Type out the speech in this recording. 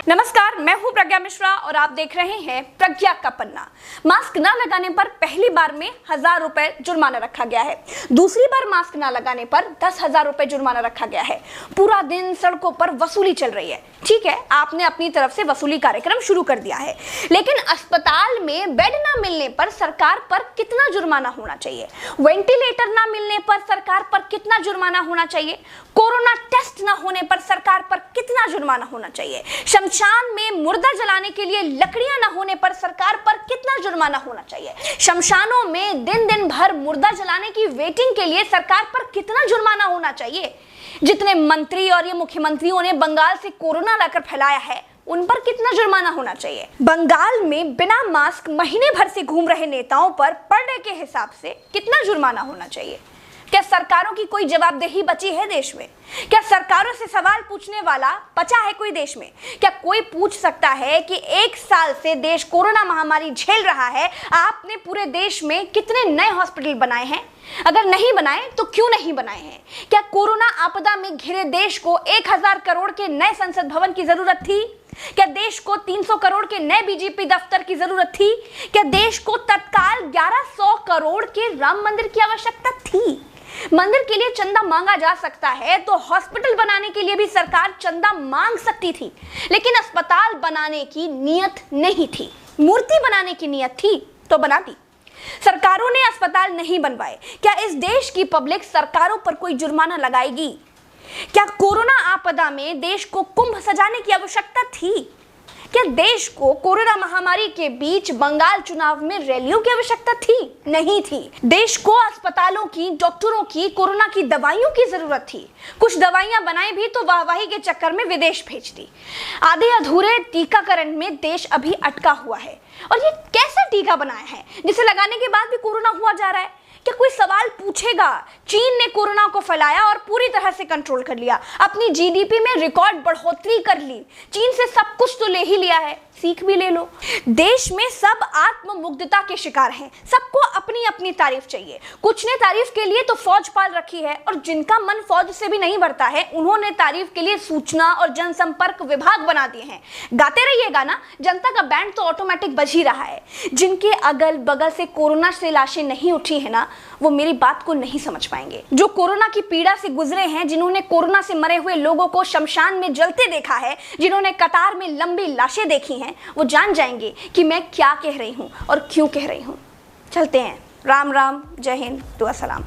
नमस्कार, मैं हूं प्रज्ञा मिश्रा और आप देख रहे हैं प्रज्ञा का पन्ना। मास्क न लगाने पर पहली बार में 1000 रुपए जुर्माना रखा गया है। दूसरी बार मास्क न लगाने पर 10,000 रुपए जुर्माना रखा गया है। पूरा दिन सड़कों पर वसूली चल रही है। ठीक है, आपने अपनी तरफ से वसूली कार्यक्रम शुरू कर दिया है, लेकिन अस्पताल में बेड न मिलने पर सरकार पर कितना जुर्माना होना चाहिए? वेंटिलेटर न मिलने पर सरकार पर कितना जुर्माना होना चाहिए? कोरोना टेस्ट न होने पर सरकार पर कितना जुर्माना होना चाहिए? शमशान में मुर्दा जलाने के लिए लकड़ियां न होने पर सरकार पर कितना जुर्माना होना चाहिए? शमशानों में दिन दिन भर मुर्दा जलाने की वेटिंग के लिए सरकार पर कितना जुर्माना होना चाहिए? जितने मंत्री और ये मुख्यमंत्रियों ने बंगाल से कोरोना लाकर फैलाया है, उन पर कितना जुर्माना होना चाहिए? बंगाल में बिना मास्क महीने भर से घूम रहे नेताओं पर पर डे के हिसाब से कितना जुर्माना होना चाहिए? क्या सरकारों की कोई जवाबदेही बची है देश में? क्या सरकारों से सवाल पूछने वाला बचा है कोई देश में? क्या कोई पूछ सकता है कि 1 साल से देश कोरोना महामारी झेल रहा है, आपने पूरे देश में कितने नए हॉस्पिटल बनाए हैं? अगर नहीं बनाए तो क्यों नहीं बनाए हैं? क्या कोरोना आपदा में घिरे देश को 1000 करोड़ के नए संसद भवन की जरूरत थी? क्या देश को 300 करोड़ के नए बीजेपी दफ्तर की जरूरत थी? क्या देश को तत्काल 1100 करोड़ के राम मंदिर की आवश्यकता थी? मंदिर के लिए चंदा मांगा जा सकता है तो हॉस्पिटल बनाने के लिए भी सरकार चंदा मांग सकती थी, लेकिन अस्पताल बनाने की नियत नहीं थी। मूर्ति बनाने की नियत थी तो बना दी। सरकारों ने अस्पताल नहीं बनवाए। क्या इस देश की पब्लिक सरकारों पर कोई जुर्माना लगाएगी? क्या कोरोना आपदा में देश को कुंभ सजाने की आवश्यकता थी? क्या देश को कोरोना महामारी के बीच बंगाल चुनाव में रैलियों की आवश्यकता थी? नहीं थी। देश को अस्पतालों की, डॉक्टरों की, कोरोना की दवाइयों की जरूरत थी। कुछ दवाइयां बनाई भी तो वाहवाही के चक्कर में विदेश भेज दी। आधे अधूरे टीकाकरण में देश अभी अटका हुआ है। और ये कैसा टीका बनाया है जिसे लगाने के बाद भी कोरोना हुआ जा रहा है? क्या कोई सवाल पूछेगा? चीन ने कोरोना को फैलाया और पूरी तरह से कंट्रोल कर लिया। अपनी जीडीपी में रिकॉर्ड बढ़ोतरी कर ली। चीन से सब कुछ तो ले ही लिया है, सीख भी ले लो। देश में सब आत्ममुग्धता के शिकार हैं। सबको अपनी अपनी तारीफ चाहिए। कुछ ने तारीफ के लिए तो फौज पाल रखी है, और जिनका मन फौज से भी नहीं भरता है, उन्होंने तारीफ के लिए सूचना और जनसंपर्क विभाग बना दिए हैं। गाते रहिएगा ना, जनता का बैंड तो ऑटोमेटिक बज ही रहा है। जिनके अगल बगल से कोरोना से लाशें नहीं उठी है ना, वो मेरी बात को नहीं समझ पाएंगे। जो कोरोना की पीड़ा से गुजरे हैं, जिन्होंने कोरोना से मरे हुए लोगों को शमशान में जलते देखा है, जिन्होंने कतार में लंबी लाशें देखी हैं, वो जान जाएंगे कि मैं क्या कह रही हूं और क्यों कह रही हूं। चलते हैं। राम राम, जय हिंद, दुआ सलाम।